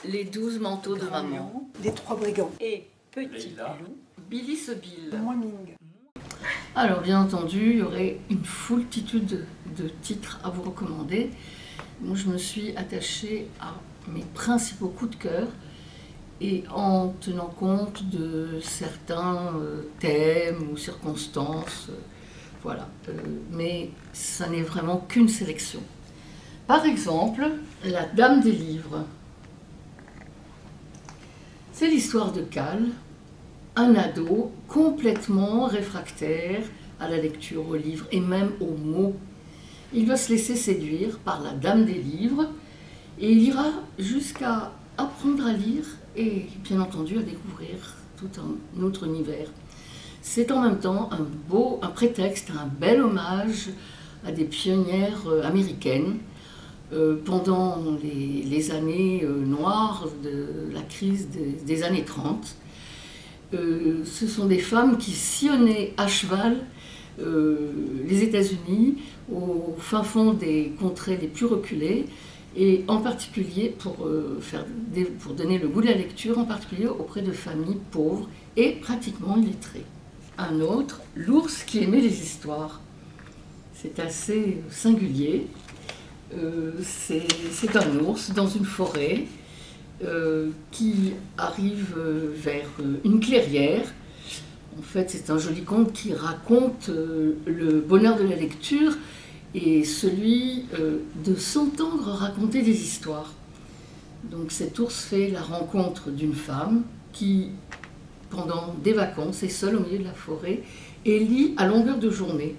Les 12 manteaux de maman. Les 3 brigands. Et Petit Loup. Billy se Bill. Moiming. Alors bien entendu, il y aurait une foultitude de titres à vous recommander. Moi, je me suis attachée à mes principaux coups de cœur et en tenant compte de certains thèmes ou circonstances. Voilà. Mais ça n'est vraiment qu'une sélection. Par exemple, La Dame des Livres. C'est l'histoire de Cal, un ado complètement réfractaire à la lecture, aux livres et même aux mots. Il va se laisser séduire par la Dame des Livres et il ira jusqu'à apprendre à lire et bien entendu à découvrir tout un autre univers. C'est en même temps un prétexte, un bel hommage à des pionnières américaines pendant les années noires de la crise des années 30. Ce sont des femmes qui sillonnaient à cheval les États-Unis au fin fond des contrées les plus reculées et en particulier pour donner le goût de la lecture, en particulier auprès de familles pauvres et pratiquement illettrées. Un autre, L'ours qui aimait les histoires. C'est assez singulier. C'est un ours dans une forêt qui arrive vers une clairière. En fait, c'est un joli conte qui raconte le bonheur de la lecture et celui de s'entendre raconter des histoires. Donc cet ours fait la rencontre d'une femme qui, pendant des vacances, est seule au milieu de la forêt et lit à longueur de journée.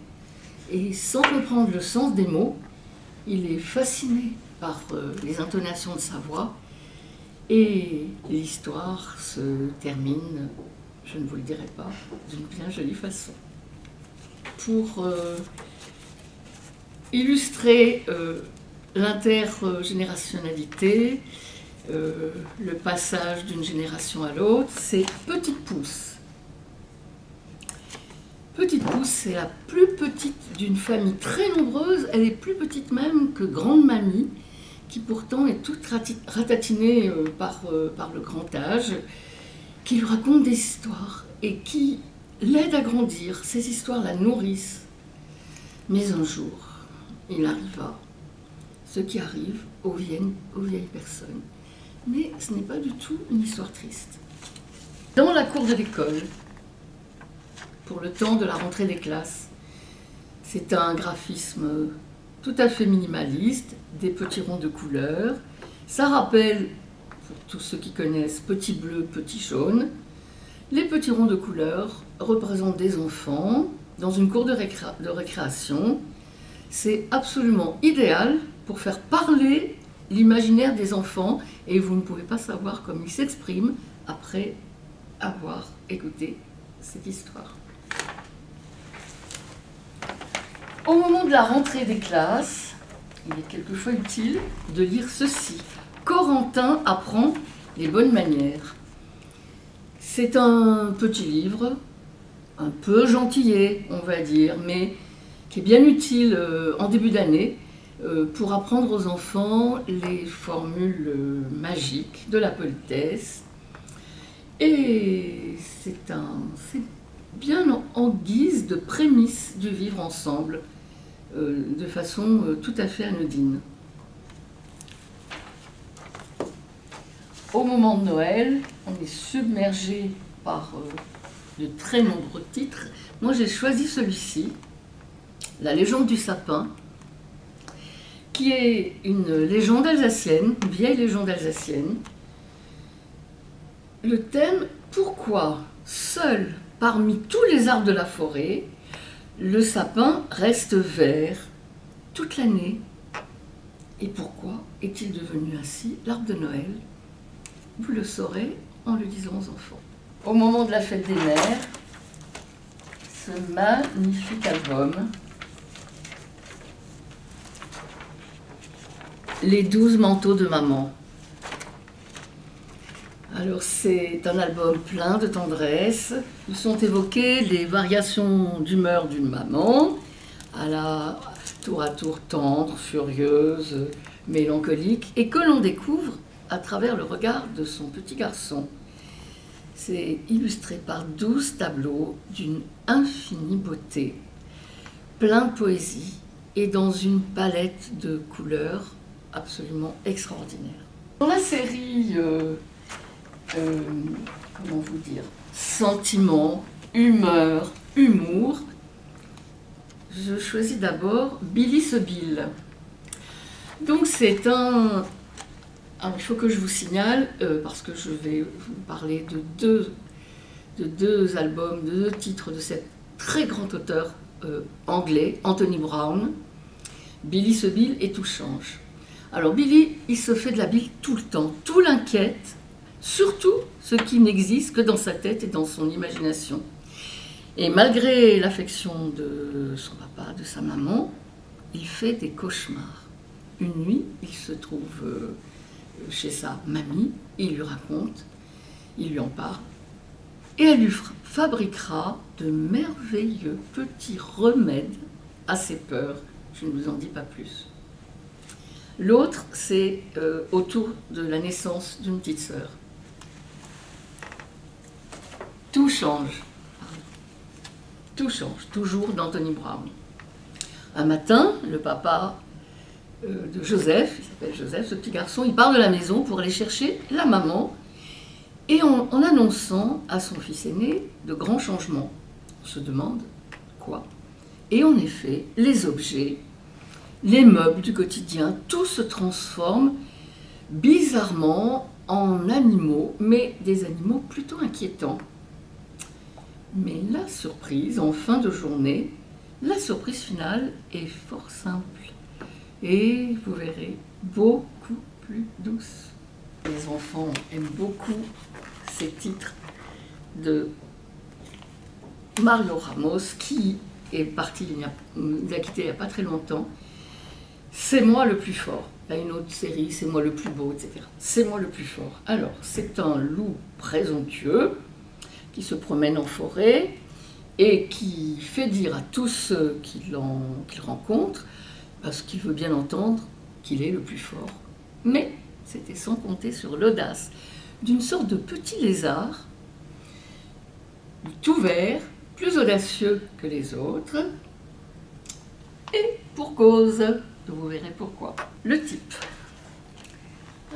Et sans comprendre le sens des mots, il est fasciné par les intonations de sa voix et l'histoire se termine, je ne vous le dirai pas, d'une bien jolie façon. Pour illustrer l'intergénérationnalité, le passage d'une génération à l'autre, c'est Petite Pousse. Petite Pousse, c'est la plus petite d'une famille très nombreuse. Elle est plus petite même que Grande Mamie, qui pourtant est toute ratatinée par le grand âge, qui lui raconte des histoires et qui l'aide à grandir. Ces histoires la nourrissent. Mais un jour, il arriva ce qui arrive aux vieilles personnes. Mais ce n'est pas du tout une histoire triste. Dans la cour de l'école, pour le temps de la rentrée des classes, c'est un graphisme tout à fait minimaliste, des petits ronds de couleurs. Ça rappelle, pour tous ceux qui connaissent, petit bleu, petit jaune. Les petits ronds de couleurs représentent des enfants dans une cour de récréation. C'est absolument idéal pour faire parler l'imaginaire des enfants et vous ne pouvez pas savoir comment ils s'expriment après avoir écouté cette histoire. Au moment de la rentrée des classes, il est quelquefois utile de lire ceci. Corentin apprend les bonnes manières. C'est un petit livre, un peu gentillet, on va dire, mais qui est bien utile en début d'année pour apprendre aux enfants les formules magiques de la politesse. Et c'est bien en guise de prémisse du vivre ensemble, de façon tout à fait anodine. Au moment de Noël, on est submergé par de très nombreux titres. Moi, j'ai choisi celui-ci, La légende du sapin, qui est une légende alsacienne, une vieille légende alsacienne. Le thème, pourquoi seul parmi tous les arbres de la forêt, le sapin reste vert toute l'année. Et pourquoi est-il devenu ainsi l'arbre de Noël? Vous le saurez en le disant aux enfants. Au moment de la fête des mères, ce magnifique album, Les 12 manteaux de maman. Alors c'est un album plein de tendresse, où sont évoquées les variations d'humeur d'une maman, tour à tour tendre, furieuse, mélancolique, et que l'on découvre à travers le regard de son petit garçon. C'est illustré par 12 tableaux d'une infinie beauté, plein de poésie et dans une palette de couleurs absolument extraordinaire. Dans la série, comment vous dire, sentiments, humeur, humour, je choisis d'abord Billy ce Bill. Donc c'est un... Alors, il faut que je vous signale, parce que je vais vous parler de deux albums, de 2 titres de cet très grand auteur anglais, Anthony Brown, Billy ce Bill et Tout change. Alors Billy, il se fait de la bile tout le temps, tout l'inquiète, surtout ce qui n'existe que dans sa tête et dans son imagination. Et malgré l'affection de son papa, de sa maman, il fait des cauchemars. Une nuit, il se trouve chez sa mamie, il lui raconte, il lui en parle, et elle lui fabriquera de merveilleux petits remèdes à ses peurs. Je ne vous en dis pas plus. L'autre, c'est autour de la naissance d'une petite sœur. Tout change. Tout change, toujours d'Anthony Brown. Un matin, le papa de Joseph, il s'appelle Joseph, ce petit garçon, il part de la maison pour aller chercher la maman, et en annonçant à son fils aîné de grands changements. On se demande quoi. Et en effet, les objets, les meubles du quotidien, tout se transforme bizarrement en animaux, mais des animaux plutôt inquiétants. Mais la surprise, en fin de journée, la surprise finale est fort simple. Et vous verrez, beaucoup plus douce. Les enfants aiment beaucoup ces titres de Mario Ramos, qui est parti, il a quitté il n'y a pas très longtemps. C'est moi le plus fort. Il y a une autre série, C'est moi le plus beau, etc. C'est moi le plus fort. Alors, c'est un loup présomptueux qui se promène en forêt et qui fait dire à tous ceux qu'il rencontre, parce qu'il veut bien entendre, qu'il est le plus fort. Mais c'était sans compter sur l'audace d'une sorte de petit lézard, tout vert, plus audacieux que les autres, et pour cause, vous verrez pourquoi. Le type.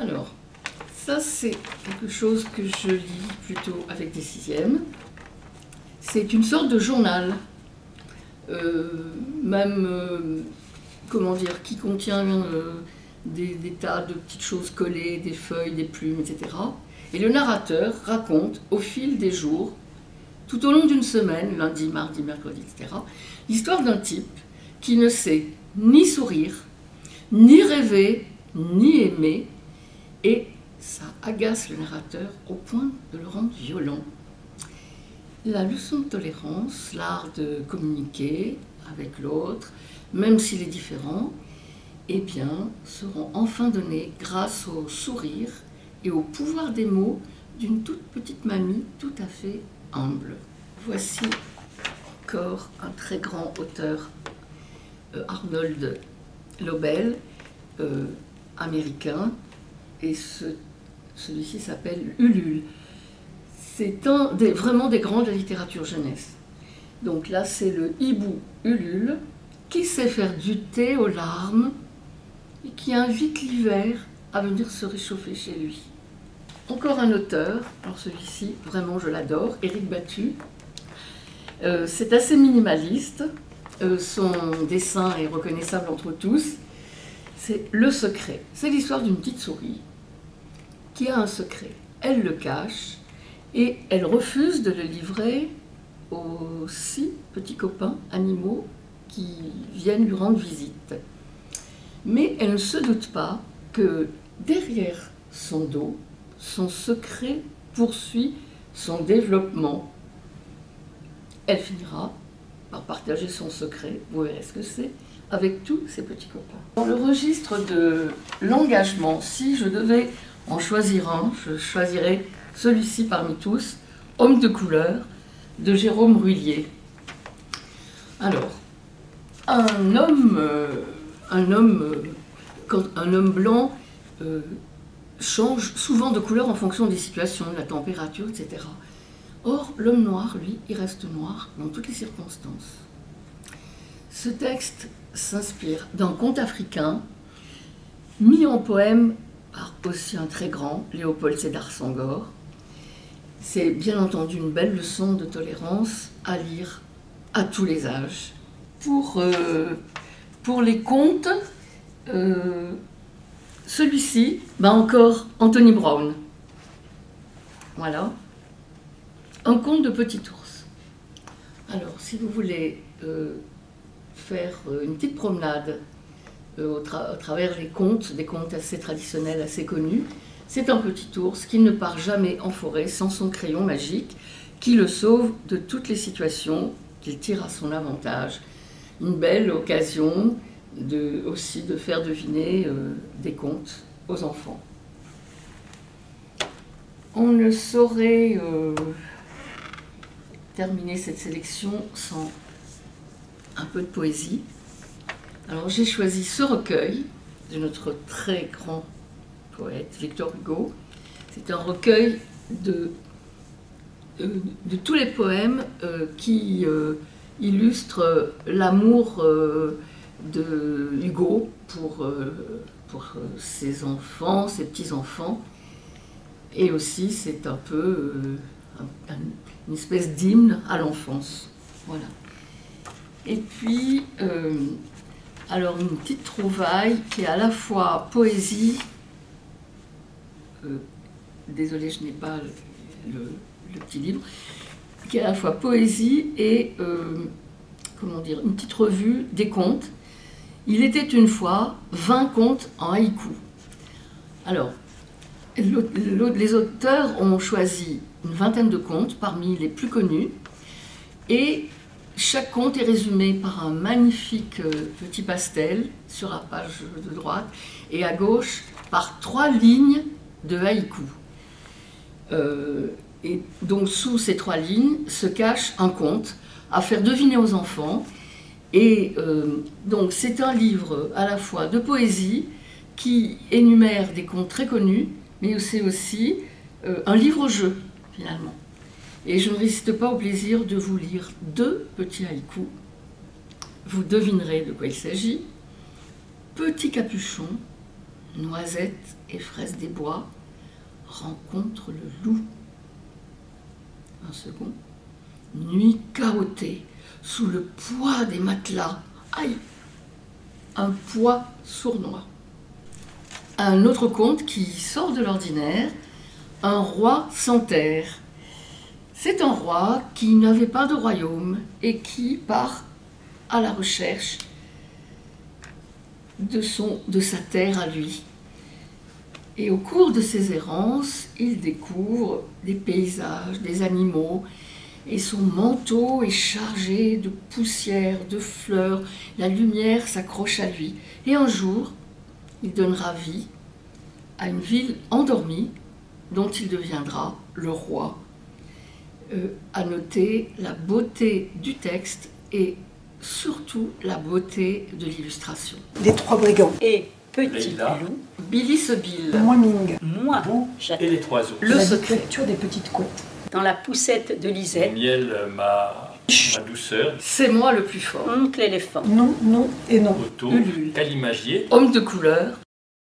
Alors, ça c'est quelque chose que je lis plutôt avec des 6e. C'est une sorte de journal, comment dire, qui contient des tas de petites choses collées, des feuilles, des plumes, etc. Et le narrateur raconte au fil des jours, tout au long d'une semaine, lundi, mardi, mercredi, etc., l'histoire d'un type qui ne sait ni sourire, ni rêver, ni aimer, et ça agace le narrateur au point de le rendre violent. La leçon de tolérance, l'art de communiquer avec l'autre, même s'il est différent, eh bien, seront enfin donnés grâce au sourire et au pouvoir des mots d'une toute petite mamie tout à fait humble. Voici encore un très grand auteur, Arnold Lobel, américain, et celui-ci s'appelle Ulule. C'est vraiment des grands de la littérature jeunesse. Donc là, c'est le hibou Ulule qui sait faire du thé aux larmes et qui invite l'hiver à venir se réchauffer chez lui. Encore un auteur, alors celui-ci, vraiment je l'adore, Éric Batu. C'est assez minimaliste, son dessin est reconnaissable entre tous. C'est Le Secret. C'est l'histoire d'une petite souris qui a un secret. Elle le cache et elle refuse de le livrer aux 6 petits copains animaux qui viennent lui rendre visite. Mais elle ne se doute pas que derrière son dos, son secret poursuit son développement. Elle finira par partager son secret, vous verrez ce que c'est, avec tous ses petits copains. Dans le registre de l'engagement, si je devais en choisir un, je choisirais celui-ci parmi tous, Homme de couleur, de Jérôme Rullier. Alors, un homme blanc change souvent de couleur en fonction des situations, de la température, etc. Or, l'homme noir, lui, il reste noir dans toutes les circonstances. Ce texte s'inspire d'un conte africain mis en poème par aussi un très grand, Léopold Sédar Senghor. C'est bien entendu une belle leçon de tolérance à lire à tous les âges. Pour les contes, celui-ci, encore Anthony Brown. Voilà. Un conte de Petit Ours. Alors, si vous voulez faire une petite promenade à travers les contes, des contes assez traditionnels, assez connus, c'est un petit ours qui ne part jamais en forêt sans son crayon magique, qui le sauve de toutes les situations qu'il tire à son avantage. Une belle occasion aussi de faire deviner des contes aux enfants. On ne saurait terminer cette sélection sans un peu de poésie. Alors j'ai choisi ce recueil de notre très grand poète Victor Hugo. C'est un recueil de tous les poèmes qui illustrent l'amour de Hugo pour ses enfants, ses petits-enfants. Et aussi c'est un peu une espèce d'hymne à l'enfance. Voilà. Et puis, alors une petite trouvaille qui est à la fois poésie, désolée je n'ai pas le petit livre, qui est à la fois poésie et comment dire, une petite revue des contes. Il était une fois 20 contes en haïku. Alors, les auteurs ont choisi une vingtaine de contes parmi les plus connus et chaque conte est résumé par un magnifique petit pastel sur la page de droite et à gauche par 3 lignes de haïku. Et donc sous ces 3 lignes se cache un conte à faire deviner aux enfants. Et donc c'est un livre à la fois de poésie qui énumère des contes très connus, mais c'est aussi un livre-jeu finalement. Et je ne résiste pas au plaisir de vous lire 2 petits haïkus. Vous devinerez de quoi il s'agit. Petit capuchon, noisette et fraise des bois rencontrent le loup. Un second. Nuit carottée sous le poids des matelas. Aïe! Un poids sournois. Un autre conte qui sort de l'ordinaire. Un roi sans terre. C'est un roi qui n'avait pas de royaume et qui part à la recherche de sa terre à lui. Et au cours de ses errances, il découvre des paysages, des animaux, et son manteau est chargé de poussière, de fleurs, la lumière s'accroche à lui. Et un jour, il donnera vie à une ville endormie dont il deviendra le roi. À noter la beauté du texte et surtout la beauté de l'illustration. Les 3 brigands. Et Petit Leïla. loup. Billy Sobil. Moi Ming. Moi, Et les 3 autres. Le La secret. lecture des petites couettes. dans la poussette de Le Lisette. miel, ma douceur. C'est moi le plus fort. Oncle éléphant. Non, non et non. Otto, Ulule. Calimagier. Homme de couleur.